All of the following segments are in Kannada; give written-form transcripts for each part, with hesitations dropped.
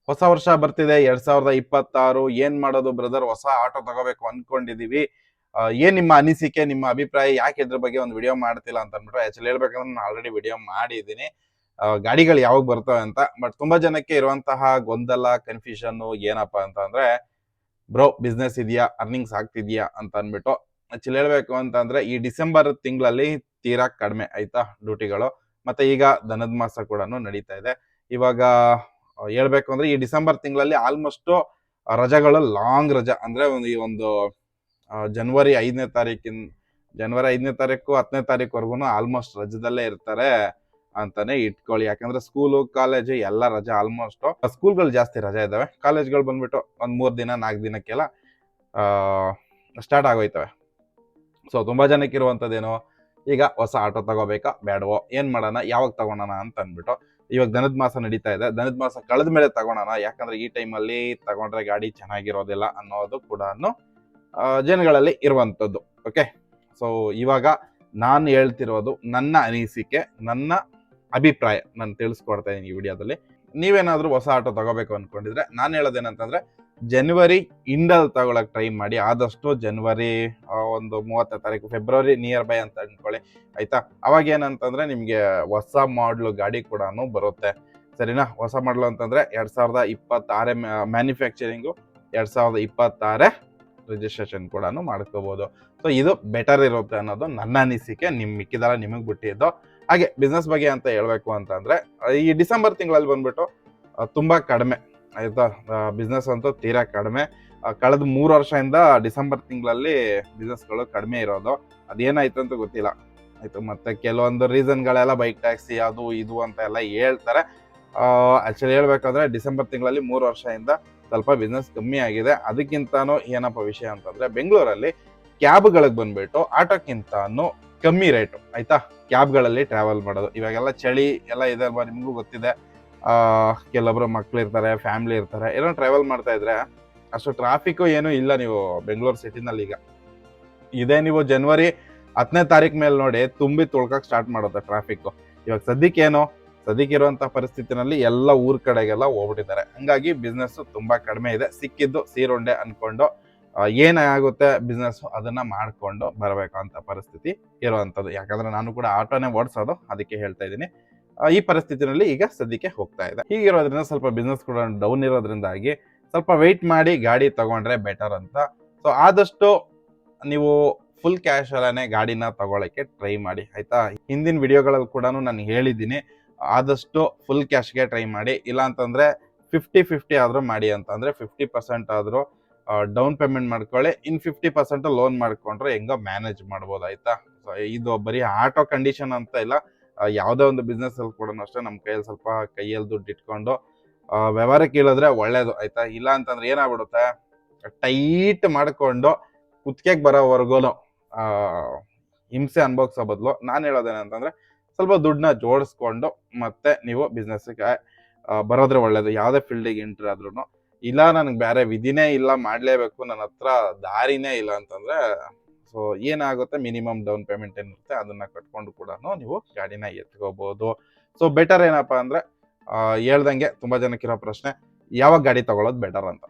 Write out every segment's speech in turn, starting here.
ಹೊಸ ವರ್ಷ ಬರ್ತಿದೆ 2026. ಏನ್ ಮಾಡೋದು ಬ್ರದರ್? ಹೊಸ ಆಟೋ ತಗೋಬೇಕು ಅನ್ಕೊಂಡಿದೀವಿ. ಏನ್ ನಿಮ್ಮ ಅನಿಸಿಕೆ, ನಿಮ್ಮ ಅಭಿಪ್ರಾಯ? ಯಾಕೆ ಇದ್ರ ಬಗ್ಗೆ ಒಂದು ವಿಡಿಯೋ ಮಾಡ್ತಿಲ್ಲ ಅಂತ ಅಂದ್ಬಿಟ್ಟು ಆಕ್ಚುಲಿ ಹೇಳ್ಬೇಕಂದ್ರೆ ನಾನು ಆಲ್ರೆಡಿ ವಿಡಿಯೋ ಮಾಡಿದ್ದೀನಿ ಗಾಡಿಗಳು ಯಾವಾಗ ಬರ್ತವೆ ಅಂತ. ಬಟ್ ತುಂಬಾ ಜನಕ್ಕೆ ಇರುವಂತಹ ಗೊಂದಲ, ಕನ್ಫ್ಯೂಷನ್ ಏನಪ್ಪಾ ಅಂತ ಅಂದ್ರೆ, ಬ್ರೋ ಬಿಸ್ನೆಸ್ ಇದೆಯಾ, ಅರ್ನಿಂಗ್ಸ್ ಆಗ್ತಿದ್ಯಾ ಅಂತ ಅಂದ್ಬಿಟ್ಟು. ಆಕ್ಚುಲಿ ಹೇಳ್ಬೇಕು ಅಂತಂದ್ರೆ ಈ ಡಿಸೆಂಬರ್ ತಿಂಗಳಲ್ಲಿ ತೀರಾ ಕಡಿಮೆ ಆಯ್ತಾ ಡ್ಯೂಟಿಗಳು. ಮತ್ತೆ ಈಗ ದನದ ಮಾಸ ಕೂಡ ನಡೀತಾ ಇದೆ. ಇವಾಗ ಹೇಳ್ಬೇಕು ಅಂದ್ರೆ ಈ ಡಿಸೆಂಬರ್ ತಿಂಗಳಲ್ಲಿ ಆಲ್ಮೋಸ್ಟ್ ರಜೆಗಳು ಲಾಂಗ್ ರಜಾ ಅಂದ್ರೆ ಈ ಒಂದು ಜನವರಿ 5ನೇ ತಾರೀಕಿನ ಜನವರಿ 5ನೇ ತಾರೀಕು 10ನೇ ತಾರೀಕುವರೆಗೂ ಆಲ್ಮೋಸ್ಟ್ ರಜದಲ್ಲೇ ಇರ್ತಾರೆ ಅಂತಾನೆ ಇಟ್ಕೊಳ್ಳಿ. ಯಾಕಂದ್ರೆ ಸ್ಕೂಲು, ಕಾಲೇಜು ಎಲ್ಲ ರಜೆ. ಆಲ್ಮೋಸ್ಟ್ ಸ್ಕೂಲ್ಗಳು ಜಾಸ್ತಿ ರಜೆ ಇದಾವೆ, ಕಾಲೇಜ್ಗಳು ಬಂದ್ಬಿಟ್ಟು ಒಂದ್ 3 ದಿನ 4 ದಿನಕ್ಕೆಲ್ಲ ಸ್ಟಾರ್ಟ್ ಆಗೋಯ್ತವೆ. ಸೊ ತುಂಬಾ ಜನಕ್ಕೆ ಇರುವಂತದ್ದೇನು, ಈಗ ಹೊಸ ಆಟೋ ತಗೋಬೇಕಾ ಬೇಡವೋ, ಏನ್ ಮಾಡೋಣ, ಯಾವಾಗ ತಗೋಣ ಅಂತ ಅಂದ್ಬಿಟ್ಟು. ಇವಾಗ ದನದ ಮಾಸ ನಡೀತಾ ಇದೆ, ದನದ ಮಾಸ ಕಳೆದ ಮೇಲೆ ತಗೋಣ, ಯಾಕಂದ್ರೆ ಈ ಟೈಮಲ್ಲಿ ತಗೊಂಡ್ರೆ ಗಾಡಿ ಚೆನ್ನಾಗಿರೋದಿಲ್ಲ ಅನ್ನೋದು ಕೂಡ ಜನಗಳಲ್ಲಿ ಇರುವಂತದ್ದು. ಓಕೆ, ಸೊ ಇವಾಗ ನಾನು ಹೇಳ್ತಿರೋದು ನನ್ನ ಅನಿಸಿಕೆ, ನನ್ನ ಅಭಿಪ್ರಾಯ ನಾನು ತಿಳಿಸ್ಕೊಡ್ತಾ ಇದ್ದೀನಿ ಈ ವಿಡಿಯೋದಲ್ಲಿ. ನೀವೇನಾದ್ರೂ ಹೊಸ ಆಟೋ ತಗೋಬೇಕು ಅನ್ಕೊಂಡಿದ್ರೆ ನಾನು ಹೇಳೋದೇನಂತಂದ್ರೆ, ಜನವರಿ ಇಂಡಲ್ ತಗೊಳಕ್ ಟ್ರೈ ಮಾಡಿ. ಆದಷ್ಟು ಜನವರಿ ಒಂದು 30ನೇ ತಾರೀಕು, ಫೆಬ್ರವರಿ ನಿಯರ್ ಬೈ ಅಂತ ಅನ್ಕೊಳ್ಳಿ ಆಯ್ತಾ. ಅವಾಗ ಏನಂತಂದ್ರೆ ನಿಮ್ಗೆ ಹೊಸ ಮಾಡ್ಲು ಗಾಡಿ ಕೂಡ ಬರುತ್ತೆ, ಸರಿನಾ. ಹೊಸ ಮಾಡ್ಲು ಅಂತಂದ್ರೆ 2026 ಮ್ಯಾನುಫ್ಯಾಕ್ಚರಿಂಗು, 2026 ರಿಜಿಸ್ಟ್ರೇಷನ್ ಕೂಡ ಮಾಡ್ಕೋಬಹುದು. ಸೊ ಇದು ಬೆಟರ್ ಇರುತ್ತೆ ಅನ್ನೋದು ನನ್ನ ಅನಿಸಿಕೆ. ಮಿಕ್ಕಿದೆಲ್ಲ ನಿಮಗೆ ಬಿಟ್ಟಿದ್ದು. ಹಾಗೆ ಬಿಸ್ನೆಸ್ ಬಗ್ಗೆ ಅಂತ ಹೇಳ್ಬೇಕು ಅಂತಂದ್ರೆ, ಈ ಡಿಸೆಂಬರ್ ತಿಂಗಳಲ್ಲಿ ಬಂದ್ಬಿಟ್ಟು ತುಂಬಾ ಕಡಿಮೆ ಆಯ್ತಾ, ಬಿಸ್ನೆಸ್ ಅಂತೂ ತೀರಾ ಕಡಿಮೆ. ಕಳೆದ 3 ವರ್ಷದಿಂದ ಡಿಸೆಂಬರ್ ತಿಂಗಳಲ್ಲಿ ಬಿಸ್ನೆಸ್ಗಳು ಕಡಿಮೆ ಇರೋದು. ಅದೇನಾಯ್ತು ಅಂತ ಗೊತ್ತಿಲ್ಲ ಆಯ್ತು. ಮತ್ತೆ ಕೆಲವೊಂದು ರೀಸನ್ಗಳೆಲ್ಲ ಬೈಕ್ ಟ್ಯಾಕ್ಸಿ ಅದು ಇದು ಅಂತ ಎಲ್ಲ ಹೇಳ್ತಾರೆ. ಆಕ್ಚುಲಿ ಹೇಳ್ಬೇಕಂದ್ರೆ ಡಿಸೆಂಬರ್ ತಿಂಗಳಲ್ಲಿ 3 ವರ್ಷದಿಂದ ಸ್ವಲ್ಪ ಬಿಸ್ನೆಸ್ ಕಮ್ಮಿ ಆಗಿದೆ. ಅದಕ್ಕಿಂತಾನು ಏನಪ್ಪ ವಿಷಯ ಅಂತಂದ್ರೆ, ಬೆಂಗಳೂರಲ್ಲಿ ಕ್ಯಾಬ್ಗಳಿಗೆ ಬಂದ್ಬಿಟ್ಟು ಆಟೋಕ್ಕಿಂತಾನು ಕಮ್ಮಿ ರೇಟು ಆಯ್ತಾ ಕ್ಯಾಬ್ಗಳಲ್ಲಿ ಟ್ರಾವೆಲ್ ಮಾಡೋದು. ಇವಾಗೆಲ್ಲ ಚಳಿ ಎಲ್ಲ ಇದೆ ಅಲ್ವಾ, ನಿಮಗೂ ಗೊತ್ತಿದೆ. ಕೆಲವೊಬ್ರು ಮಕ್ಳು ಇರ್ತಾರೆ, ಫ್ಯಾಮಿಲಿ ಇರ್ತಾರೆ, ಏನೋ ಟ್ರಾವೆಲ್ ಮಾಡ್ತಾ ಇದ್ರೆ ಅಷ್ಟು ಟ್ರಾಫಿಕ್ ಏನು ಇಲ್ಲ. ನೀವು ಬೆಂಗಳೂರು ಸಿಟಿನಲ್ಲಿ ಈಗ ಇದೇ ನೀವು ಜನವರಿ 10ನೇ ತಾರೀಕು ಮೇಲೆ ನೋಡಿ ತುಂಬಿ ತುಳ್ಕಕ್ ಸ್ಟಾರ್ಟ್ ಮಾಡುತ್ತೆ ಟ್ರಾಫಿಕ್. ಇವಾಗ ಸದ್ಯಕ್ಕಿರುವಂತಹ ಪರಿಸ್ಥಿತಿನಲ್ಲಿ ಎಲ್ಲ ಊರ್ ಕಡೆಗೆಲ್ಲ ಹೋಗ್ಬಿಟ್ಟಿದ್ದಾರೆ. ಹಂಗಾಗಿ ಬಿಸ್ನೆಸ್ ತುಂಬಾ ಕಡಿಮೆ ಇದೆ. ಸಿಕ್ಕಿದ್ದು ಸೀರುಂಡೆ ಅನ್ಕೊಂಡು ಏನಾಗುತ್ತೆ ಬಿಸ್ನೆಸ್ ಅದನ್ನ ಮಾಡ್ಕೊಂಡು ಬರಬೇಕಂತ ಪರಿಸ್ಥಿತಿ ಇರುವಂತದ್ದು. ಯಾಕಂದ್ರೆ ನಾನು ಕೂಡ ಆಟೋನೇ ಓಡಿಸೋದು, ಅದಕ್ಕೆ ಹೇಳ್ತಾ ಇದ್ದೀನಿ. ಈ ಪರಿಸ್ಥಿತಿನಲ್ಲಿ ಈಗ ಸದ್ಯಕ್ಕೆ ಹೋಗ್ತಾ ಇದೆ. ಹೀಗಿರೋದ್ರಿಂದ ಸ್ವಲ್ಪ ಬಿಸ್ನೆಸ್ ಕೂಡ ಡೌನ್ ಇರೋದ್ರಿಂದಾಗಿ ಸ್ವಲ್ಪ ವೆಯ್ಟ್ ಮಾಡಿ ಗಾಡಿ ತಗೊಂಡ್ರೆ ಬೆಟರ್ ಅಂತ. ಸೊ ಆದಷ್ಟು ನೀವು ಫುಲ್ ಕ್ಯಾಶ್ ಅಲ್ಲೇ ಗಾಡಿನ ತಗೊಳಕ್ಕೆ ಟ್ರೈ ಮಾಡಿ ಆಯ್ತಾ. ಹಿಂದಿನ ವಿಡಿಯೋಗಳಲ್ಲಿ ಕೂಡ ನಾನು ಹೇಳಿದ್ದೀನಿ, ಆದಷ್ಟು ಫುಲ್ ಕ್ಯಾಶ್ಗೆ ಟ್ರೈ ಮಾಡಿ. ಇಲ್ಲ ಅಂತಂದ್ರೆ 50-50 ಆದ್ರೂ ಮಾಡಿ ಅಂತಂದ್ರೆ 50% ಆದ್ರೂ ಡೌನ್ ಪೇಮೆಂಟ್ ಮಾಡ್ಕೊಳ್ಳಿ, ಇನ್ 50% ಲೋನ್ ಮಾಡ್ಕೊಂಡ್ರೆ ಹೆಂಗೋ ಮ್ಯಾನೇಜ್ ಮಾಡ್ಬೋದು ಆಯ್ತಾ. ಇದು ಬರೀ ಆಟೋ ಕಂಡೀಷನ್ ಅಂತ ಇಲ್ಲ, ಯಾವುದೇ ಒಂದು ಬಿಸ್ನೆಸ್ ಅಲ್ಲಿ ಕೂಡ ಅಷ್ಟೇ ನಮ್ಮ ಕೈಯಲ್ಲಿ ಸ್ವಲ್ಪ ಕೈಯಲ್ಲಿ ದುಡ್ಡು ಇಟ್ಕೊಂಡು ವ್ಯವಹಾರಕ್ಕೆ ಇಳಿದ್ರೆ ಒಳ್ಳೇದು ಆಯ್ತಾ. ಇಲ್ಲ ಅಂತಂದ್ರೆ ಏನಾಗ್ಬಿಡುತ್ತೆ, ಟೈಟ್ ಮಾಡ್ಕೊಂಡು ಕುತ್ತಿಗೆಗೆ ಬರೋವರೆಗೂ ಹಿಂಸೆ ಅನುಭವಿಸೋ ಬದಲು ನಾನು ಹೇಳೋದೇನಂತಂದ್ರೆ, ಸ್ವಲ್ಪ ದುಡ್ಡನ್ನ ಜೋಡಿಸ್ಕೊಂಡು ಮತ್ತೆ ನೀವು ಬಿಸ್ನೆಸ್ಗೆ ಬರೋದ್ರೆ ಒಳ್ಳೇದು. ಯಾವುದೇ ಫೀಲ್ಡಿಗೆ ಎಂಟ್ರಿ ಆದ್ರೂ. ಇಲ್ಲ ನನಗೆ ಬೇರೆ ವಿಧಿನೇ ಇಲ್ಲ, ಮಾಡ್ಲೇಬೇಕು, ನನ್ನ ಹತ್ರ ದಾರಿನೇ ಇಲ್ಲ ಅಂತಂದ್ರೆ, ಸೊ ಏನಾಗುತ್ತೆ, ಮಿನಿಮಮ್ ಡೌನ್ ಪೇಮೆಂಟ್ ಏನಿರುತ್ತೆ ಅದನ್ನ ಕಟ್ಕೊಂಡು ಕೂಡ ನೀವು ಗಾಡಿನ ಎತ್ಕೋಬಹುದು. ಸೊ ಬೆಟರ್ ಏನಪ್ಪಾ ಅಂದ್ರೆ, ಹೇಳ್ದಂಗೆ ತುಂಬಾ ಜನಕ್ಕಿರೋ ಪ್ರಶ್ನೆ, ಯಾವಾಗ ಗಾಡಿ ತಗೊಳ್ಳೋದು ಬೆಟರ್ ಅಂತ.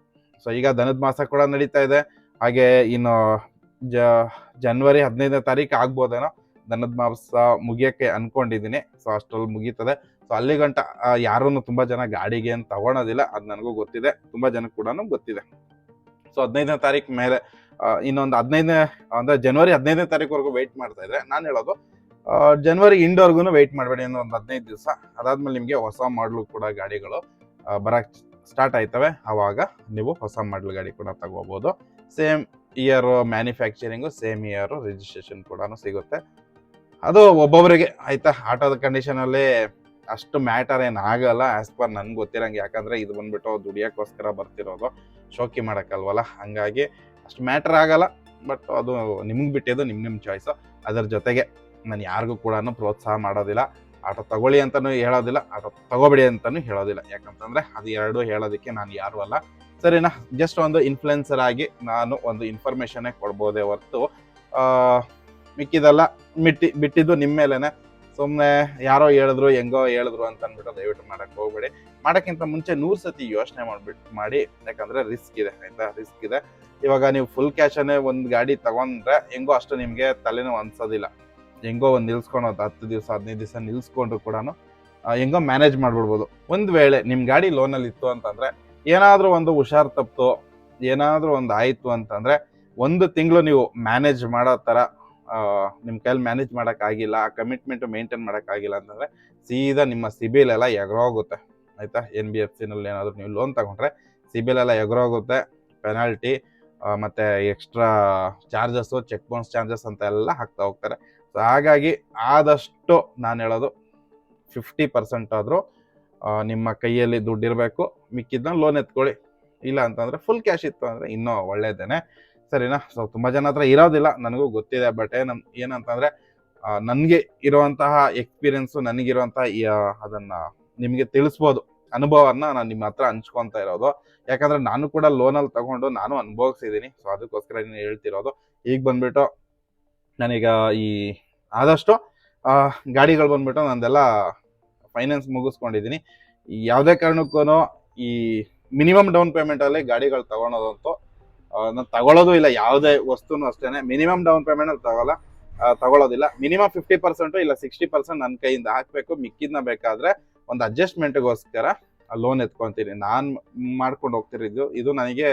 ಸೊ ಈಗ ದನದ ಮಾಸ ಕೂಡ ನಡೀತಾ ಇದೆ. ಹಾಗೆ ಇನ್ನು ಜನವರಿ 15ನೇ ತಾರೀಕು ಆಗ್ಬೋದೇನೋ ದನದ ಮಾಸ ಮುಗಿಯಕ್ಕೆ ಅನ್ಕೊಂಡಿದೀನಿ. ಸೊ ಅಷ್ಟ್ರಲ್ಲಿ ಮುಗೀತದೆ. ಸೊ ಅಲ್ಲಿ ಗಂಟ ಯಾರನ್ನು ತುಂಬಾ ಜನ ಗಾಡಿಗೆ ಏನು ತಗೊಳೋದಿಲ್ಲ, ಅದು ನನಗೂ ಗೊತ್ತಿದೆ, ತುಂಬಾ ಜನಕ್ಕೆ ಕೂಡ ಗೊತ್ತಿದೆ. ಸೊ 15ನೇ ತಾರೀಕು ಮೇಲೆ ಇನ್ನೊಂದು 15ನೇ ಅಂದ್ರೆ ಜನವರಿ 15ನೇ ತಾರೀಕುವರೆಗೂ ವೆಯ್ಟ್ ಮಾಡ್ತಾ ಇದ್ರೆ ನಾನು ಹೇಳೋದು, ಜನವರಿ ಇಂಡವರೆಗೂ ವೆಯ್ಟ್ ಮಾಡಬೇಡಿ, ಇನ್ನೂ ಒಂದು 15 ದಿವಸ. ಅದಾದ್ಮೇಲೆ ನಿಮಗೆ ಹೊಸ ಮಾಡಲು ಕೂಡ ಗಾಡಿಗಳು ಬರಕ್ ಸ್ಟಾರ್ಟ್ ಆಯ್ತವೆ. ಆವಾಗ ನೀವು ಹೊಸ ಮಾಡಲ್ ಗಾಡಿ ಕೂಡ ತಗೋಬಹುದು. Same year manufacturing, same year registration ಕೂಡ ಸಿಗುತ್ತೆ. ಅದು ಒಬ್ಬೊಬ್ಬರಿಗೆ ಆಯ್ತಾ. ಆಟೋದ ಕಂಡೀಷನ್ ಅಲ್ಲಿ ಅಷ್ಟು ಮ್ಯಾಟರ್ ಏನ್ ಆಗಲ್ಲ ಆಸ್ ಪರ್ ನನ್ಗೆ ಗೊತ್ತಿರಂಗೆ. ಯಾಕಂದ್ರೆ ಇದು ಬಂದ್ಬಿಟ್ಟು ದುಡಿಯೋಕ್ಕೋಸ್ಕರ ಬರ್ತಿರೋದು, ಶೋಕಿ ಮಾಡಕ್ಕಲ್ವಲ್ಲ, ಹಂಗಾಗಿ ಅಷ್ಟು ಮ್ಯಾಟರ್ ಆಗಲ್ಲ. ಬಟ್ ಅದು ನಿಮ್ಗೆ ಬಿಟ್ಟಿದ್ದು, ನಿಮ್ಮ ಚಾಯ್ಸ್. ಅದರ ಜೊತೆಗೆ ನಾನು ಯಾರಿಗೂ ಕೂಡ ಪ್ರೋತ್ಸಾಹ ಮಾಡೋದಿಲ್ಲ, ಆಟೋ ತಗೊಳ್ಳಿ ಅಂತಾನು ಹೇಳೋದಿಲ್ಲ, ಆಟೋ ತಗೋಬೇಡಿ ಅಂತಾನು ಹೇಳೋದಿಲ್ಲ. ಯಾಕಂತಂದ್ರೆ ಅದು ಎರಡು ಹೇಳೋದಕ್ಕೆ ನಾನು ಯಾರು ಅಲ್ಲ, ಸರಿನಾ. ಜಸ್ಟ್ ಒಂದು ಇನ್ಫ್ಲುಯೆನ್ಸರ್ ಆಗಿ ನಾನು ಒಂದು ಇನ್ಫಾರ್ಮೇಶನ್ ಕೊಡ್ಬೋದೇ ಹೊರತು ಮಿಕ್ಕಿದೆಲ್ಲ ಬಿಟ್ಟಿದ್ದು ನಿಮ್ಮ ಮೇಲೆನೆ. ಸುಮ್ಮನೆ ಯಾರೋ ಹೇಳಿದ್ರು ಹೆಂಗೋ ಹೇಳಿದ್ರು ಅಂತ ಅಂದ್ಬಿಟ್ಟು ದಯವಿಟ್ಟು ಮಾಡಕ್ಕೆ ಹೋಗ್ಬೇಡಿ. ಮಾಡೋಕ್ಕಿಂತ ಮುಂಚೆ 100 ಸತಿ ಯೋಚನೆ ಮಾಡಿ, ಯಾಕಂದ್ರೆ ರಿಸ್ಕ್ ಇದೆ ಆಯ್ತಾ, ರಿಸ್ಕ್ ಇದೆ. ಇವಾಗ ನೀವು ಫುಲ್ ಕ್ಯಾಶನ್ನೇ ಒಂದು ಗಾಡಿ ತಗೊಂಡ್ರೆ ಹೆಂಗೋ ಅಷ್ಟು ನಿಮಗೆ ತಲೆನೂ ಅನ್ಸೋದಿಲ್ಲ. ಹೆಂಗೋ ಒಂದು ನಿಲ್ಸ್ಕೊಳೋದು 10 ದಿವಸ 15 ದಿವಸ ನಿಲ್ಸ್ಕೊಂಡ್ರು ಕೂಡ ಹೆಂಗೋ ಮ್ಯಾನೇಜ್ ಮಾಡ್ಬಿಡ್ಬೋದು. ಒಂದು ವೇಳೆ ನಿಮ್ಮ ಗಾಡಿ ಲೋನಲ್ಲಿ ಇತ್ತು ಅಂತಂದ್ರೆ ಏನಾದರೂ ಒಂದು ಹುಷಾರ್ ತಪ್ಪು, ಏನಾದರೂ ಒಂದು ಆಯಿತು ಅಂತಂದ್ರೆ 1 ತಿಂಗಳು ನೀವು ಮ್ಯಾನೇಜ್ ಮಾಡೋ ಥರ ನಿಮ್ಮ ಕೈಯಲ್ಲಿ ಮ್ಯಾನೇಜ್ ಮಾಡೋಕ್ಕಾಗಿಲ್ಲ, ಆ ಕಮಿಟ್ಮೆಂಟ್ ಮೇಂಟೈನ್ ಮಾಡೋಕ್ಕಾಗಿಲ್ಲ ಅಂತಂದರೆ ಸೀದಾ ನಿಮ್ಮ ಸಿಬಿಲ್ ಎಲ್ಲ ಎಗರೋಗುತ್ತೆ ಆಯಿತಾ. NBFCನಲ್ಲಿ ಏನಾದರೂ ನೀವು ಲೋನ್ ತಗೊಂಡ್ರೆ ಸಿಬಿಲ್ ಎಲ್ಲ ಎಗರೋಗುತ್ತೆ, ಪೆನಾಲ್ಟಿ ಮತ್ತು extra charges, cheque bounce charges ಅಂತ ಎಲ್ಲ ಹಾಕ್ತಾ ಹೋಗ್ತಾರೆ. ಸೊ ಹಾಗಾಗಿ ಆದಷ್ಟು ನಾನು ಹೇಳೋದು 50% ಆದರೂ ನಿಮ್ಮ ಕೈಯಲ್ಲಿ ದುಡ್ಡಿರಬೇಕು, ಮಿಕ್ಕಿದ್ದನ್ನ ಲೋನ್ ಎತ್ಕೊಳ್ಳಿ. ಇಲ್ಲ ಅಂತಂದರೆ ಫುಲ್ ಕ್ಯಾಶ್ ಇತ್ತು ಅಂದರೆ ಇನ್ನೂ ಒಳ್ಳೇದೇನೆ, ಸರಿನಾ. ಸೊ ತುಂಬ ಜನ ಹತ್ರ ಇರೋದಿಲ್ಲ, ನನಗೂ ಗೊತ್ತಿದೆ. ಬಟ್ ಏನಂತಂದರೆ ನನಗೆ ಇರುವಂತಹ ಎಕ್ಸ್ಪೀರಿಯೆನ್ಸು, ನನಗಿರುವಂತಹ ಅದನ್ನು ನಿಮಗೆ ತಿಳಿಸ್ಬೋದು, ಅನುಭವನ ನಾನು ನಿಮ್ಮ ಹತ್ರ ಹಂಚ್ಕೊತಾ ಇರೋದು. ಯಾಕಂದರೆ ನಾನು ಕೂಡ ಲೋನಲ್ಲಿ ತಗೊಂಡು ನಾನು ಅನುಭವಿಸಿದ್ದೀನಿ. ಸೊ ಅದಕ್ಕೋಸ್ಕರ ನೀನು ಹೇಳ್ತಿರೋದು. ಈಗ ಬಂದ್ಬಿಟ್ಟು ನಾನೀಗ ಈ ಆದಷ್ಟು ಗಾಡಿಗಳು ಬಂದ್ಬಿಟ್ಟು ನಂದೆಲ್ಲ ಫೈನಾನ್ಸ್ ಮುಗಿಸ್ಕೊಂಡಿದ್ದೀನಿ. ಯಾವುದೇ ಕಾರಣಕ್ಕೂ ಈ ಮಿನಿಮಮ್ ಡೌನ್ ಪೇಮೆಂಟಲ್ಲಿ ಗಾಡಿಗಳು ತಗೊಳೋದಂತೂ ನಾನು ತಗೊಳ್ಳೋದು ಇಲ್ಲ. ಯಾವುದೇ ವಸ್ತುನೂ ಅಷ್ಟೇ ಮಿನಿಮಮ್ ಡೌನ್ ಪೇಮೆಂಟಲ್ಲಿ ತಗೊಳ್ಳೋದಿಲ್ಲ. ಮಿನಿಮಮ್ 50% ಇಲ್ಲ 60% ನನ್ನ ಕೈಯಿಂದ ಹಾಕಬೇಕು. ಮಿಕ್ಕಿದ್ನ ಬೇಕಾದರೆ ಒಂದು ಅಡ್ಜಸ್ಟ್ಮೆಂಟ್ಗೋಸ್ಕರ ಲೋನ್ ಎತ್ಕೊತೀನಿ. ನಾನು ಮಾಡ್ಕೊಂಡು ಹೋಗ್ತಿರಿದ್ದು ಇದು ನನಗೆ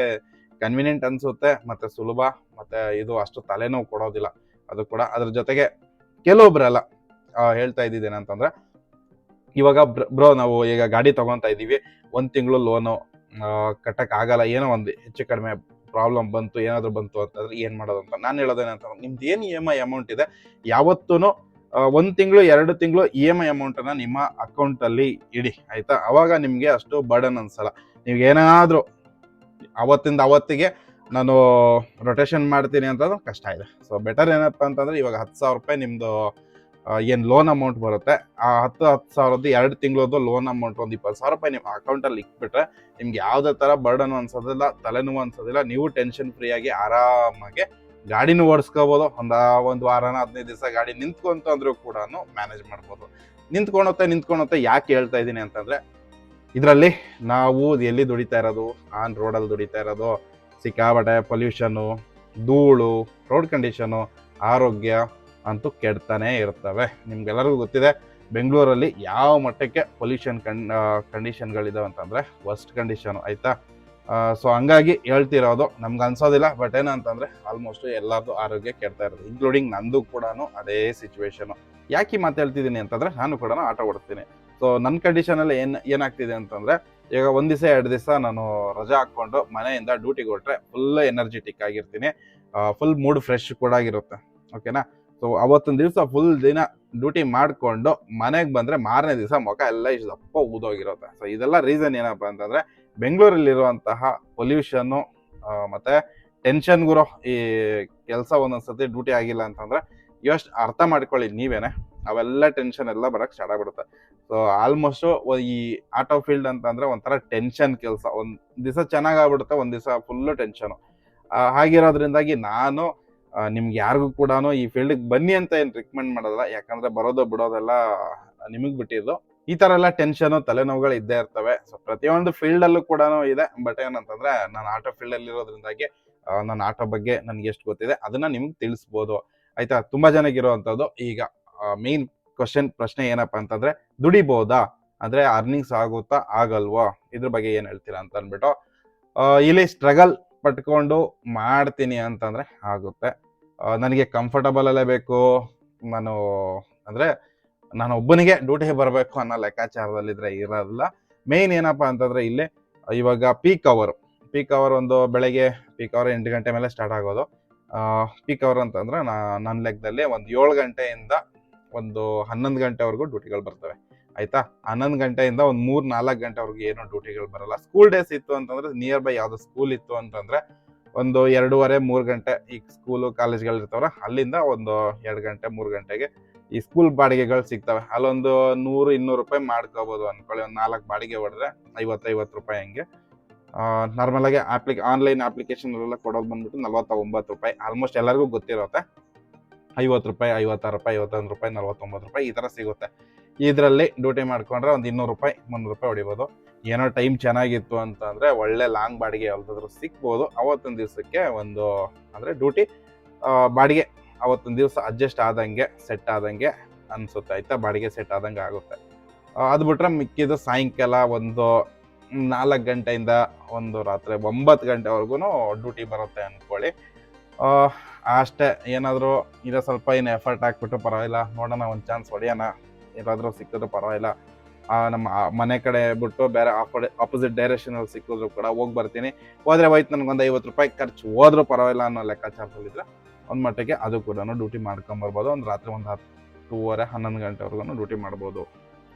ಕನ್ವಿನಿಯೆಂಟ್ ಅನಿಸುತ್ತೆ, ಮತ್ತು ಸುಲಭ, ಮತ್ತು ಇದು ಅಷ್ಟು ತಲೆನೋವು ಕೊಡೋದಿಲ್ಲ. ಅದು ಕೂಡ ಅದ್ರ ಜೊತೆಗೆ ಕೆಲವೊಬ್ಬರೆಲ್ಲ ಹೇಳ್ತಾ ಇದ್ದಿದ್ದೇನಂತಂದರೆ, ಇವಾಗ ಬ್ರೋ ನಾವು ಈಗ ಗಾಡಿ ತೊಗೊತಾ ಇದ್ದೀವಿ, 1 ತಿಂಗಳು ಲೋನು ಕಟ್ಟೋಕ್ಕಾಗಲ್ಲ, ಏನೋ ಒಂದು ಹೆಚ್ಚು ಕಡಿಮೆ ಪ್ರಾಬ್ಲಮ್ ಬಂತು, ಏನಾದರೂ ಬಂತು ಅಂತಂದರೆ ಏನು ಮಾಡೋದು ಅಂತ. ನಾನು ಹೇಳೋದೇನಂತಂದ್ರೆ, ನಿಮ್ದು ಏನು EMI ಅಮೌಂಟ್ ಇದೆ ಯಾವತ್ತೂ 1 ತಿಂಗಳು 2 ತಿಂಗಳು EMI ಅಮೌಂಟನ್ನು ನಿಮ್ಮ ಅಕೌಂಟಲ್ಲಿ ಇಡಿ ಆಯಿತಾ. ಅವಾಗ ನಿಮಗೆ ಅಷ್ಟು ಬರ್ಡನ್ ಅನ್ಸಲ್ಲ. ನೀವು ಏನಾದರೂ ಅವತ್ತಿಂದ ಅವತ್ತಿಗೆ ನಾನು ರೊಟೇಷನ್ ಮಾಡ್ತೀನಿ ಅಂತಂದ್ರೆ ಕಷ್ಟ ಇದೆ. ಸೊ ಬೆಟರ್ ಏನಪ್ಪ ಅಂತಂದರೆ, ಇವಾಗ 10,000 ರೂಪಾಯಿ ನಿಮ್ಮದು ಏನು ಲೋನ್ ಅಮೌಂಟ್ ಬರುತ್ತೆ, ಆ 10,000 2 ತಿಂಗಳದ್ದು ಲೋನ್ ಅಮೌಂಟ್ ಒಂದು 20,000 ರೂಪಾಯಿ ನಿಮ್ಮ ಅಕೌಂಟಲ್ಲಿ ಇಟ್ಬಿಟ್ರೆ ನಿಮ್ಗೆ ಯಾವುದೇ ಥರ ಬರ್ಡನ್ ಅನ್ಸೋದಿಲ್ಲ, ತಲೆನೋವು ಅನ್ಸೋದಿಲ್ಲ. ನೀವು ಟೆನ್ಷನ್ ಫ್ರೀಯಾಗಿ ಆರಾಮಾಗಿ ಗಾಡಿನೂ ಓಡಿಸ್ಕೋಬೋದು. ಒಂದು ವಾರನ 15 ದಿವಸ ಗಾಡಿ ನಿಂತ್ಕೊಂತು ಅಂದರೂ ಕೂಡ ಮ್ಯಾನೇಜ್ ಮಾಡ್ಬೋದು. ನಿಂತ್ಕೊಳುತ್ತೆ ಯಾಕೆ ಹೇಳ್ತಾ ಇದ್ದೀನಿ ಅಂತಂದರೆ, ಇದರಲ್ಲಿ ನಾವು ಎಲ್ಲಿ ದುಡಿತಾ ಇರೋದು, ಆನ್ ರೋಡಲ್ಲಿ ದುಡಿತಾ ಇರೋದು, ಸಿಕ್ಕಾಬಟ್ಟೆ ಪೊಲ್ಯೂಷನು, ಧೂಳು, ರೋಡ್ ಕಂಡೀಷನು, ಆರೋಗ್ಯ ಅಂತೂ ಕೆಡ್ತಾನೆ ಇರ್ತವೆ. ನಿಮ್ಗೆಲ್ಲರಿಗೂ ಗೊತ್ತಿದೆ ಬೆಂಗಳೂರಲ್ಲಿ ಯಾವ ಮಟ್ಟಕ್ಕೆ ಪೊಲ್ಯೂಷನ್ ಕಂಡೀಷನ್ಗಳಿದಾವೆ ಅಂತಂದರೆ ವರ್ಸ್ಟ್ ಕಂಡೀಷನು ಆಯಿತಾ. ಸೊ ಹಂಗಾಗಿ ಹೇಳ್ತಿರೋದು, ನಮ್ಗೆ ಅನ್ಸೋದಿಲ್ಲ. ಬಟ್ ಏನಂತಂದರೆ ಆಲ್ಮೋಸ್ಟ್ ಎಲ್ಲರದು ಆರೋಗ್ಯ ಕೆಡ್ತಾ ಇರೋದು, ಇನ್ಕ್ಲೂಡಿಂಗ್ ನಂದು ಕೂಡ ಅದೇ ಸಿಚುವೇಶನು. ಯಾಕೆ ಮಾತು ಹೇಳ್ತಿದ್ದೀನಿ ಅಂತಂದರೆ, ನಾನು ಕೂಡ ಆಟೋ ಓಡಿಸ್ತೀನಿ. ಸೊ ನನ್ನ ಕಂಡೀಷನಲ್ಲಿ ಏನಾಗ್ತಿದೆ ಅಂತಂದರೆ, ಈಗ 1 ದಿವಸ 2 ದಿವಸ ನಾನು ರಜಾ ಹಾಕ್ಕೊಂಡು ಮನೆಯಿಂದ ಡ್ಯೂಟಿಗೆ ಹೊರಟ್ರೆ ಫುಲ್ ಎನರ್ಜೆಟಿಕ್ ಆಗಿರ್ತೀನಿ, ಫುಲ್ ಮೂಡ್ ಫ್ರೆಶ್ ಕೂಡ ಆಗಿರುತ್ತೆ, ಓಕೆನಾ. ಸೊ ಅವತ್ತೊಂದು ದಿವಸ ಫುಲ್ ದಿನ ಡ್ಯೂಟಿ ಮಾಡಿಕೊಂಡು ಮನೆಗೆ ಬಂದರೆ ಮಾರನೇ ದಿವಸ ಮುಖ ಎಲ್ಲ ಇಷ್ಟು ದಪ್ಪ ಊದೋಗಿರುತ್ತೆ. ಸೊ ಇದೆಲ್ಲ ರೀಸನ್ ಏನಪ್ಪ ಅಂತಂದರೆ, ಬೆಂಗಳೂರಲ್ಲಿರುವಂತಹ ಪೊಲ್ಯೂಷನ್ನು ಮತ್ತು ಟೆನ್ಷನ್ಗುರು. ಈ ಕೆಲಸ ಒಂದೊಂದ್ಸತಿ ಡ್ಯೂಟಿ ಆಗಿಲ್ಲ ಅಂತಂದರೆ ಎಷ್ಟು ಅರ್ಥ ಮಾಡ್ಕೊಳ್ಳಿ ನೀವೇನೆ, ಅವೆಲ್ಲ ಟೆನ್ಷನ್ ಎಲ್ಲ ಬರೋಕ್ಕೆ ಸ್ಟಾರ್ಟ್ ಆಗ್ಬಿಡುತ್ತೆ. ಸೊ ಆಲ್ಮೋಸ್ಟು ಈ ಆಟೋ ಫೀಲ್ಡ್ ಅಂತಂದರೆ ಒಂಥರ ಟೆನ್ಷನ್ ಕೆಲಸ. ಒಂದು ದಿವಸ ಚೆನ್ನಾಗಾಗ್ಬಿಡುತ್ತೆ, ಒಂದು ದಿವಸ ಫುಲ್ಲು ಟೆನ್ಷನು. ಹಾಗಿರೋದ್ರಿಂದಾಗಿ ನಾನು ನಿಮ್ಗೆ ಯಾರಿಗೂ ಕೂಡ ಈ ಫೀಲ್ಡಿಗೆ ಬನ್ನಿ ಅಂತ ಏನು ರಿಕಮೆಂಡ್ ಮಾಡೋದಿಲ್ಲ. ಯಾಕಂದರೆ ಬರೋದು ಬಿಡೋದೆಲ್ಲ ನಿಮಗೆ ಬಿಟ್ಟಿದ್ದು. ಈ ಥರ ಎಲ್ಲ ಟೆನ್ಷನು, ತಲೆನೋವುಗಳು ಇದ್ದೇ ಇರ್ತವೆ. ಸೊ ಪ್ರತಿಯೊಂದು ಫೀಲ್ಡಲ್ಲೂ ಕೂಡ ಇದೆ. ಬಟ್ ಏನಂತಂದರೆ, ನಾನು ಆಟೋ ಫೀಲ್ಡಲ್ಲಿ ಇರೋದ್ರಿಂದಾಗಿ ನನ್ನ ಆಟೋ ಬಗ್ಗೆ ನನಗೆ ಎಷ್ಟು ಗೊತ್ತಿದೆ ಅದನ್ನು ನಿಮ್ಗೆ ತಿಳಿಸ್ಬೋದು ಆಯಿತಾ. ತುಂಬ ಜನಕ್ಕಿರುವಂಥದ್ದು ಈಗ ಮೇನ್ ಪ್ರಶ್ನೆ ಏನಪ್ಪ ಅಂತಂದರೆ, ದುಡಿಬೋದಾ ಅಂದರೆ ಅರ್ನಿಂಗ್ಸ್ ಆಗುತ್ತಾ ಆಗಲ್ವಾ, ಇದ್ರ ಬಗ್ಗೆ ಏನು ಹೇಳ್ತೀರಾ ಅಂತ ಅಂದ್ಬಿಟ್ಟು. ಇಲ್ಲಿ ಸ್ಟ್ರಗಲ್ ಪಟ್ಕೊಂಡು ಮಾಡ್ತೀನಿ ಅಂತಂದರೆ ಆಗುತ್ತೆ. ನನಗೆ ಕಂಫರ್ಟಬಲಲ್ಲೇ ಬೇಕು, ನಾನು ಅಂದರೆ ನಾನು ಒಬ್ಬನಿಗೆ ಡ್ಯೂಟಿಗೆ ಬರಬೇಕು ಅನ್ನೋ ಲೆಕ್ಕಾಚಾರದಲ್ಲಿದ್ದರೆ ಇರೋದಿಲ್ಲ. ಮೇಯ್ನ್ ಏನಪ್ಪ ಅಂತಂದರೆ, ಇಲ್ಲಿ ಇವಾಗ ಪೀಕ್ ಅವರ್ ಒಂದು ಬೆಳಗ್ಗೆ ಪೀಕ್ ಅವರ್ 8 ಗಂಟೆ ಮೇಲೆ ಸ್ಟಾರ್ಟ್ ಆಗೋದು. ಪೀಕ್ ಅವರ್ ಅಂತಂದರೆ ನನ್ನ ಲೆಕ್ಕದಲ್ಲಿ ಒಂದು 7 ಗಂಟೆಯಿಂದ ಒಂದು 11 ಗಂಟೆವರೆಗೂ ಡ್ಯೂಟಿಗಳು ಬರ್ತವೆ ಆಯಿತಾ. 11 ಗಂಟೆಯಿಂದ ಒಂದು 3-4 ಗಂಟೆವರೆಗೂ ಏನೋ ಡ್ಯೂಟಿಗಳು ಬರಲ್ಲ. ಸ್ಕೂಲ್ ಡೇಸ್ ಇತ್ತು ಅಂತಂದರೆ, ನಿಯರ್ ಬೈ ಯಾವುದೋ ಸ್ಕೂಲ್ ಇತ್ತು ಅಂತಂದರೆ ಒಂದು 2:30-3 ಗಂಟೆ ಈಗ ಸ್ಕೂಲು ಕಾಲೇಜ್ಗಳಿರ್ತಾವ್ರ, ಅಲ್ಲಿಂದ ಒಂದು 2 ಗಂಟೆ 3 ಗಂಟೆಗೆ ಈ ಸ್ಕೂಲ್ ಬಾಡಿಗೆಗಳು ಸಿಗ್ತವೆ. ಅಲ್ಲೊಂದು 100-200 ರೂಪಾಯಿ ಮಾಡ್ಕೋಬೋದು ಅಂದ್ಕೊಳ್ಳಿ. ಒಂದು 4 ಬಾಡಿಗೆ ಹೊಡೆದ್ರೆ 50-50 ರೂಪಾಯಿ ಹಂಗೆ. ನಾರ್ಮಲಾಗಿ ಆನ್ಲೈನ್ ಅಪ್ಲಿಕೇಶನ್ ಎಲ್ಲ ಕೊಡೋದು ಬಂದ್ಬಿಟ್ಟು 49 ರೂಪಾಯಿ. ಆಲ್ಮೋಸ್ಟ್ ಎಲ್ಲರಿಗೂ ಗೊತ್ತಿರುತ್ತೆ. 50 ರೂಪಾಯಿ, 56 ರೂಪಾಯಿ, 51 ರೂಪಾಯಿ, 49 ರೂಪಾಯಿ ಈ ಥರ ಸಿಗುತ್ತೆ. ಇದರಲ್ಲಿ ಡ್ಯೂಟಿ ಮಾಡ್ಕೊಂಡ್ರೆ ಒಂದು 200 ರೂಪಾಯಿ, 300 ರೂಪಾಯಿ ಹೊಡಿಬೋದು. ಏನೋ ಟೈಮ್ ಚೆನ್ನಾಗಿತ್ತು ಅಂತಂದರೆ ಒಳ್ಳೆ ಲಾಂಗ್ ಬಾಡಿಗೆ ಯಾವ್ದಾದ್ರು ಸಿಕ್ಬೋದು. ಅವತ್ತೊಂದು ದಿವಸಕ್ಕೆ ಒಂದು ಅಂದರೆ ಡ್ಯೂಟಿ ಬಾಡಿಗೆ ಅವತ್ತೊಂದು ದಿವಸ ಅಡ್ಜಸ್ಟ್ ಆದಂಗೆ ಸೆಟ್ ಆದಂಗೆ ಅನಿಸುತ್ತೆ ಆಯಿತಾ, ಬಾಡಿಗೆ ಸೆಟ್ ಆದಂಗೆ ಆಗುತ್ತೆ. ಅದು ಬಿಟ್ರೆ ಮಿಕ್ಕಿದ್ದು ಸಾಯಂಕಾಲ ಒಂದು 4 ಗಂಟೆಯಿಂದ ಒಂದು ರಾತ್ರಿ 9 ಗಂಟೆವರೆಗೂ ಡ್ಯೂಟಿ ಬರುತ್ತೆ ಅಂದ್ಕೊಳ್ಳಿ. ಅಷ್ಟೇ. ಏನಾದರೂ ಇರೋ ಸ್ವಲ್ಪ ಏನು ಎಫರ್ಟ್ ಹಾಕ್ಬಿಟ್ಟು ಪರವಾಗಿಲ್ಲ, ನೋಡೋಣ ಒಂದು ಚಾನ್ಸ್ ಹೊಡೆಯೋಣ, ಏನಾದರೂ ಸಿಕ್ಕಿದ್ರು ಪರವಾಗಿಲ್ಲ, ನಮ್ಮ ಮನೆ ಕಡೆ ಬಿಟ್ಟು ಬೇರೆ ಆಪೋಸಿಟ್ ಡೈರೆಕ್ಷನಲ್ಲಿ ಸಿಕ್ಕಿದ್ರು ಕೂಡ ಹೋಗಿ ಬರ್ತೀನಿ, ಹೋದರೆ ಹೋಯ್ತು ನನಗೊಂದು 50 ರೂಪಾಯಿ ಖರ್ಚು ಹೋದ್ರೂ ಪರವಾಗಿಲ್ಲ ಅನ್ನೋ ಲೆಕ್ಕಾಚಾರದಲ್ಲಿದ್ದರೆ ಒಂದು ಮಟ್ಟಿಗೆ ಅದು ಕೂಡ ಡ್ಯೂಟಿ ಮಾಡ್ಕೊಂಬರ್ಬೋದು. ಒಂದು ರಾತ್ರಿ ಒಂದು 10:30, 11 ಗಂಟೆವರೆಗೂ ಡ್ಯೂಟಿ ಮಾಡ್ಬೋದು.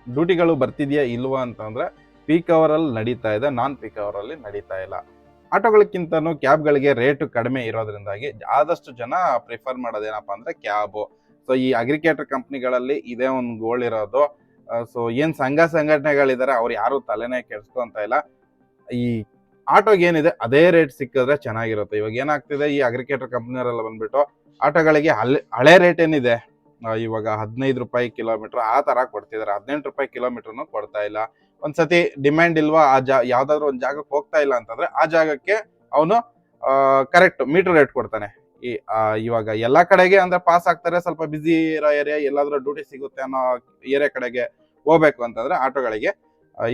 ಡ್ಯೂಟಿಗಳು ಬರ್ತಿದೆಯಾ ಇಲ್ವಾ ಅಂತಂದರೆ ಪೀಕ್ ಅವರಲ್ಲಿ ನಡೀತಾ ಇದೆ, ನಾನ್ ಪೀಕ್ ಅವರಲ್ಲಿ ನಡೀತಾ ಇಲ್ಲ. ಆಟೋಗಳಕ್ಕಿಂತನೂ ಕ್ಯಾಬ್ಗಳಿಗೆ ರೇಟು ಕಡಿಮೆ ಇರೋದ್ರಿಂದಾಗಿ ಆದಷ್ಟು ಜನ ಪ್ರಿಫರ್ ಮಾಡೋದೇನಪ್ಪ ಅಂದರೆ ಕ್ಯಾಬು. ಸೊ ಈ ಅಗ್ರಿಕೇಟರ್ ಕಂಪ್ನಿಗಳಲ್ಲಿ ಇದೇ ಒಂದು ಗೋಲ್ ಇರೋದು. ಸೊ ಏನು ಸಂಘಟನೆಗಳಿದ್ದಾರೆ ಅವ್ರು ಯಾರು ತಲೆನೇ ಕೆಡಿಸ್ಕೊಂತ ಇಲ್ಲ. ಈ ಆಟೋಗೆ ಏನಿದೆ ಅದೇ ರೇಟ್ ಸಿಕ್ಕಿದ್ರೆ ಚೆನ್ನಾಗಿರುತ್ತೆ. ಇವಾಗ ಏನಾಗ್ತಿದೆ, ಈ ಅಗ್ರಿಕೇಟರ್ ಕಂಪ್ನಿಯವರೆಲ್ಲ ಬಂದ್ಬಿಟ್ಟು ಆಟೋಗಳಿಗೆ ಹಳೆ ರೇಟ್ ಏನಿದೆ ಇವಾಗ 15 ರೂಪಾಯಿ ಕಿಲೋಮೀಟರ್ ಆ ಥರ ಕೊಡ್ತಿದ್ದಾರೆ, 18 ರೂಪಾಯಿ ಕಿಲೋಮೀಟರ್ನು ಕೊಡ್ತಾ ಇಲ್ಲ. ಒಂದ್ಸತಿ ಡಿಮ್ಯಾಂಡ್ ಇಲ್ವಾ, ಯಾವ್ದಾದ್ರು ಒಂದು ಜಾಗಕ್ಕೆ ಹೋಗ್ತಾ ಇಲ್ಲ ಅಂತಂದ್ರೆ ಆ ಜಾಗಕ್ಕೆ ಅವನು ಕರೆಕ್ಟ್ ಮೀಟರ್ ರೇಟ್ ಕೊಡ್ತಾನೆ. ಇವಾಗ ಎಲ್ಲಾ ಕಡೆಗೆ ಅಂದ್ರೆ ಪಾಸ್ ಆಗ್ತಾರೆ, ಸ್ವಲ್ಪ ಬಿಸಿ ಇರೋ ಏರಿಯಾ ಎಲ್ಲಾದ್ರೂ ಡ್ಯೂಟಿ ಸಿಗುತ್ತೆ ಅನ್ನೋ ಏರಿಯಾ ಕಡೆಗೆ ಹೋಗ್ಬೇಕು ಅಂತಂದ್ರೆ ಆಟೋಗಳಿಗೆ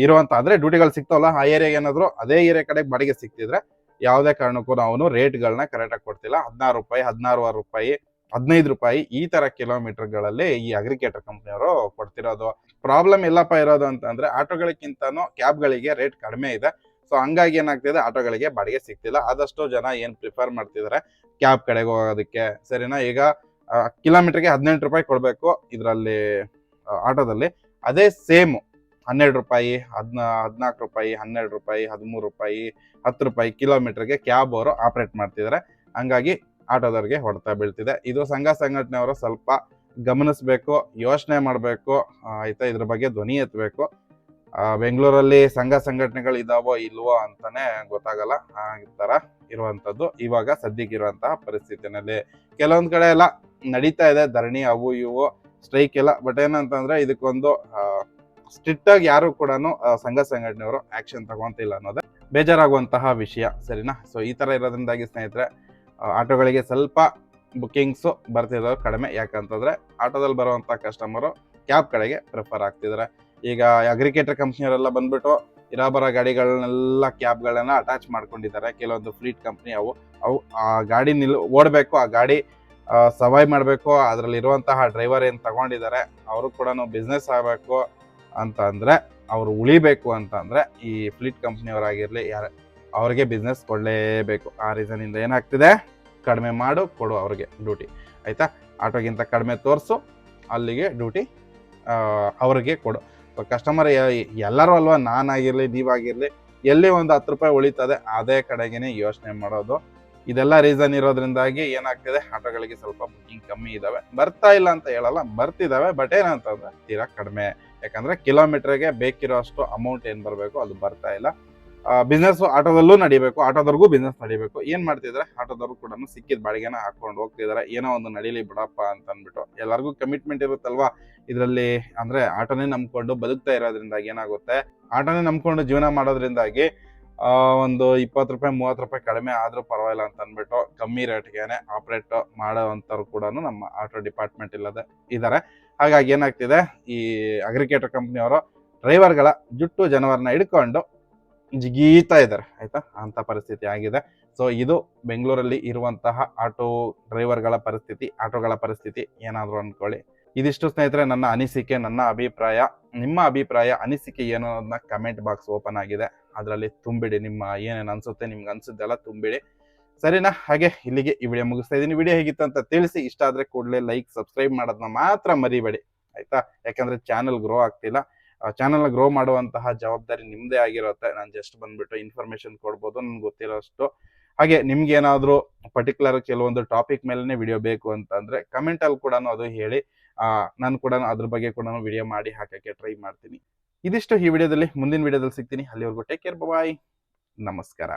ಇರುವಂತ ಅಂದ್ರೆ ಡ್ಯೂಟಿಗಳು ಸಿಗ್ತಾವಲ್ಲ ಆ ಏರಿಯಾಗೆ ಏನಾದ್ರು ಅದೇ ಏರಿಯಾ ಕಡೆಗೆ ಬಾಡಿಗೆ ಸಿಕ್ತಿದ್ರೆ ಯಾವುದೇ ಕಾರಣಕ್ಕೂ ಅವನು ರೇಟ್ಗಳನ್ನ ಕರೆಕ್ಟಾಗಿ ಕೊಡ್ತಿಲ್ಲ. 16 ರೂಪಾಯಿ, 16 ರೂಪಾಯಿ, 15 ರೂಪಾಯಿ ಈ ತರ ಕಿಲೋಮೀಟರ್ಗಳಲ್ಲಿ ಈ ಅಗ್ರಿಕೇಟರ್ ಕಂಪ್ನಿಯವರು ಕೊಡ್ತಿರೋದು. ಪ್ರಾಬ್ಲಮ್ ಎಲ್ಲಪ್ಪ ಇರೋದು ಅಂತಂದ್ರೆ ಆಟೋಗಳಿಗಿಂತನೂ ಕ್ಯಾಬ್ಗಳಿಗೆ ರೇಟ್ ಕಡಿಮೆ ಇದೆ. ಸೊ ಹಂಗಾಗಿ ಏನಾಗ್ತಿದೆ, ಆಟೋಗಳಿಗೆ ಬಾಡಿಗೆ ಸಿಗ್ತಿಲ್ಲ. ಆದಷ್ಟು ಜನ ಏನ್ ಪ್ರಿಫರ್ ಮಾಡ್ತಿದ್ದಾರೆ ಕ್ಯಾಬ್ ಕಡೆಗೆ ಹೋಗೋದಕ್ಕೆ. ಸರಿನಾ, ಈಗ ಕಿಲೋಮೀಟರ್ಗೆ 18 ರೂಪಾಯಿ ಕೊಡ್ಬೇಕು ಇದರಲ್ಲಿ ಆಟೋದಲ್ಲಿ, ಅದೇ ಸೇಮ್ 12 ರೂಪಾಯಿ, 14 ರೂಪಾಯಿ, 12 ರೂಪಾಯಿ, 13 ರೂಪಾಯಿ, 10 ರೂಪಾಯಿ ಕಿಲೋಮೀಟರ್ಗೆ ಕ್ಯಾಬ್ ಅವರು ಆಪರೇಟ್ ಮಾಡ್ತಿದ್ದಾರೆ. ಹಂಗಾಗಿ ಆಟೋದವ್ರಿಗೆ ಹೊಡೆತ ಬೀಳ್ತಿದೆ. ಇದು ಸಂಘಟನೆಯವರು ಸ್ವಲ್ಪ ಗಮನಿಸಬೇಕು, ಯೋಚನೆ ಮಾಡಬೇಕು ಆಯ್ತಾ, ಇದ್ರ ಬಗ್ಗೆ ಧ್ವನಿ ಎತ್ತಬೇಕು. ಬೆಂಗಳೂರಲ್ಲಿ ಸಂಘಟನೆಗಳು ಇದಾವೋ ಇಲ್ವೋ ಅಂತಾನೆ ಗೊತ್ತಾಗಲ್ಲ, ಆ ತರ ಇರುವಂತದ್ದು ಇವಾಗ ಸದ್ಯಕ್ಕಿರುವಂತಹ ಪರಿಸ್ಥಿತಿನಲ್ಲಿ. ಕೆಲವೊಂದ್ ಕಡೆ ಎಲ್ಲ ನಡೀತಾ ಇದೆ ಧರಣಿ, ಅವು ಇವು ಸ್ಟ್ರೈಕ್ ಎಲ್ಲ. ಬಟ್ ಏನಂತಂದ್ರೆ ಇದಕ್ಕೊಂದು ಸ್ಟ್ರಿಕ್ಟ್ ಆಗಿ ಯಾರು ಕೂಡ ಸಂಘಟನೆಯವರು ಆಕ್ಷನ್ ತಗೊಂತಿಲ್ಲ ಅನ್ನೋದೇ ಬೇಜಾರಾಗುವಂತಹ ವಿಷಯ. ಸರಿನಾ, ಸೊ ಈ ತರ ಇರೋದ್ರಿಂದಾಗಿ ಸ್ನೇಹಿತರೆ ಆಟೋಗಳಿಗೆ ಸ್ವಲ್ಪ ಬುಕ್ಕಿಂಗ್ಸು ಬರ್ತಿರೋದು ಕಡಿಮೆ. ಯಾಕಂತಂದ್ರೆ ಆಟೋದಲ್ಲಿ ಬರುವಂಥ ಕಸ್ಟಮರು ಕ್ಯಾಬ್ ಕಡೆಗೆ ಪ್ರಿಫರ್ ಆಗ್ತಿದ್ದಾರೆ. ಈಗ ಅಗ್ರಿಕೇಟರ್ ಕಂಪ್ನಿಯವರೆಲ್ಲ ಬಂದ್ಬಿಟ್ಟು ಇರಾಬರ ಗಾಡಿಗಳನ್ನೆಲ್ಲ ಕ್ಯಾಬ್ಗಳನ್ನ ಅಟ್ಯಾಚ್ ಮಾಡ್ಕೊಂಡಿದ್ದಾರೆ. ಕೆಲವೊಂದು ಫ್ಲೀಟ್ ಕಂಪ್ನಿ ಅವು ಆ ಗಾಡಿ ಓಡಬೇಕು, ಆ ಗಾಡಿ ಸವಾಯ್ ಮಾಡಬೇಕು, ಅದರಲ್ಲಿ ಇರುವಂತಹ ಡ್ರೈವರ್ ಏನು ತಗೊಂಡಿದ್ದಾರೆ ಅವರು ಕೂಡ ಬಿಸ್ನೆಸ್ ಆಗಬೇಕು ಅಂತ ಅಂದರೆ, ಅವರು ಉಳಿಬೇಕು ಅಂತ ಅಂದರೆ ಈ ಫ್ಲೀಟ್ ಕಂಪ್ನಿಯವರಾಗಿರಲಿ ಅವ್ರಿಗೆ ಬಿಸ್ನೆಸ್ ಕೊಡಲೇಬೇಕು. ಆ ರೀಸನಿಂದ ಏನಾಗ್ತಿದೆ, ಕಡಿಮೆ ಮಾಡು ಕೊಡು ಅವ್ರಿಗೆ ಡ್ಯೂಟಿ ಆಯಿತಾ. ಆಟೋಗಿಂತ ಕಡಿಮೆ ತೋರಿಸು, ಅಲ್ಲಿಗೆ ಡ್ಯೂಟಿ ಅವ್ರಿಗೆ ಕೊಡು. ಸೊ ಕಸ್ಟಮರ್ ಎಲ್ಲರೂ ಅಲ್ವಾ, ನಾನಾಗಿರಲಿ ನೀವಾಗಿರಲಿ, ಎಲ್ಲಿ ಒಂದು 10 ರೂಪಾಯಿ ಉಳಿತದೆ ಅದೇ ಕಡೆಗೇನೆ ಯೋಚನೆ ಮಾಡೋದು. ಇದೆಲ್ಲ ರೀಸನ್ ಇರೋದ್ರಿಂದಾಗಿ ಏನಾಗ್ತಿದೆ, ಆಟೋಗಳಿಗೆ ಸ್ವಲ್ಪ ಬುಕ್ಕಿಂಗ್ ಕಮ್ಮಿ ಇದಾವೆ. ಬರ್ತಾ ಇಲ್ಲ ಅಂತ ಹೇಳಲ್ಲ, ಬರ್ತಿದ್ದಾವೆ. ಬಟ್ ಏನಂತಂದ್ರೆ ತೀರಾ ಕಡಿಮೆ. ಯಾಕಂದ್ರೆ ಕಿಲೋಮೀಟರ್ಗೆ ಬೇಕಿರೋ ಅಷ್ಟು ಅಮೌಂಟ್ ಏನು ಬರಬೇಕು ಅದು ಬರ್ತಾ ಇಲ್ಲ. ಬಿಸ್ನೆಸ್ ಆಟೋದಲ್ಲೂ ನಡಿಬೇಕು, ಆಟೋದವ್ರಿಗೂ ಬಿಸ್ನೆಸ್ ನಡಿಬೇಕು. ಏನ್ ಮಾಡ್ತಿದ್ರೆ ಆಟೋದವ್ರು ಕೂಡ ಸಿಕ್ಕಿದ ಬಾಡಿಗೆನ ಹಾಕೊಂಡು ಹೋಗ್ತಿದಾರೆ. ಏನೋ ಒಂದು ನಡೀಲಿ ಬಿಡಪ್ಪ ಅಂತ ಅಂದ್ಬಿಟ್ಟು. ಎಲ್ಲರಿಗೂ ಕಮಿಟ್ಮೆಂಟ್ ಇರುತ್ತಲ್ವಾ ಇದರಲ್ಲಿ. ಅಂದ್ರೆ ಆಟೋನೇ ನಂಬ್ಕೊಂಡು ಬದುಕ್ತಾ ಇರೋದ್ರಿಂದಾಗಿ ಏನಾಗುತ್ತೆ, ಆಟೋನೇ ನಂಬ್ಕೊಂಡು ಜೀವನ ಮಾಡೋದ್ರಿಂದಾಗಿ ಒಂದು 20 ರೂಪಾಯಿ 30 ರೂಪಾಯಿ ಕಡಿಮೆ ಆದ್ರೂ ಪರವಾಗಿಲ್ಲ ಅಂತ ಅಂದ್ಬಿಟ್ಟು ಕಮ್ಮಿ ರೇಟ್ಗೆನೆ ಆಪರೇಟ್ ಮಾಡೋವಂಥವ್ರು ಕೂಡ ನಮ್ಮ ಆಟೋ ಡಿಪಾರ್ಟ್ಮೆಂಟ್ ಇದ್ದಾರೆ. ಹಾಗಾಗಿ ಏನಾಗ್ತಿದೆ, ಈ ಅಗ್ರಿಕೇಟರ್ ಕಂಪ್ನಿಯವರು ಡ್ರೈವರ್ಗಳ ಜುಟ್ಟು ಜನವರನ್ನ ಹಿಡ್ಕೊಂಡು ಜಿಗೀತಾ ಇದ್ದಾರೆ ಆಯ್ತಾ, ಅಂತ ಪರಿಸ್ಥಿತಿ ಆಗಿದೆ. ಸೊ ಇದು ಬೆಂಗಳೂರಲ್ಲಿ ಇರುವಂತಹ ಆಟೋ ಡ್ರೈವರ್ಗಳ ಪರಿಸ್ಥಿತಿ, ಆಟೋಗಳ ಪರಿಸ್ಥಿತಿ ಏನಾದ್ರು ಅನ್ಕೊಳ್ಳಿ. ಇದಿಷ್ಟು ಸ್ನೇಹಿತರೆ ನನ್ನ ಅನಿಸಿಕೆ, ನನ್ನ ಅಭಿಪ್ರಾಯ. ನಿಮ್ಮ ಅಭಿಪ್ರಾಯ ಅನಿಸಿಕೆ ಏನು ಅನ್ನೋದನ್ನ ಕಮೆಂಟ್ ಬಾಕ್ಸ್ ಓಪನ್ ಆಗಿದೆ, ಅದರಲ್ಲಿ ತುಂಬಿಡಿ. ನಿಮ್ಮ ಏನೇನು ಅನ್ಸುತ್ತೆ, ನಿಮ್ಗೆ ಅನ್ಸುತ್ತೆಲ್ಲ ತುಂಬಿಡಿ. ಸರಿನಾ, ಹಾಗೆ ಇಲ್ಲಿಗೆ ಈ ವಿಡಿಯೋ ಮುಗಿಸ್ತಾ ಇದ್ದೀನಿ. ವಿಡಿಯೋ ಹೇಗಿತ್ತು ಅಂತ ತಿಳಿಸಿ. ಇಷ್ಟ ಆದ್ರೆ ಕೂಡಲೇ ಲೈಕ್, ಸಬ್ಸ್ಕ್ರೈಬ್ ಮಾಡೋದನ್ನ ಮಾತ್ರ ಮರಿಬೇಡಿ ಆಯ್ತಾ. ಯಾಕಂದ್ರೆ ಚಾನಲ್ ಗ್ರೋ ಆಗ್ತಿಲ್ಲ. ಚಾನಲ್ನ ಗ್ರೋ ಮಾಡುವಂತಹ ಜವಾಬ್ದಾರಿ ನಿಮ್ಮದೇ ಆಗಿರುತ್ತೆ. ನಾನು ಜಸ್ಟ್ ಬಂದ್ಬಿಟ್ಟು ಇನ್ಫಾರ್ಮೇಶನ್ ಕೊಡ್ಬೋದು ನನ್ಗೆ ಗೊತ್ತಿರೋಷ್ಟು. ಹಾಗೆ ನಿಮ್ಗೆ ಏನಾದರೂ ಪರ್ಟಿಕ್ಯುಲರ್ ಕೆಲವೊಂದು ಟಾಪಿಕ್ ಮೇಲೇ ವಿಡಿಯೋ ಬೇಕು ಅಂತಂದ್ರೆ ಕಮೆಂಟಲ್ಲಿ ಕೂಡ ಅದು ಹೇಳಿ. ನಾನು ಕೂಡ ಅದ್ರ ಬಗ್ಗೆ ಕೂಡ ವಿಡಿಯೋ ಮಾಡಿ ಹಾಕಕ್ಕೆ ಟ್ರೈ ಮಾಡ್ತೀನಿ. ಇದಿಷ್ಟು ಈ ವಿಡಿಯೋದಲ್ಲಿ. ಮುಂದಿನ ವಿಡಿಯೋದಲ್ಲಿ ಸಿಗ್ತೀನಿ. ಅಲ್ಲಿವರೆಗೂ ಟೇಕ್ ಕೇರ್, ಬಾಯ್, ನಮಸ್ಕಾರ.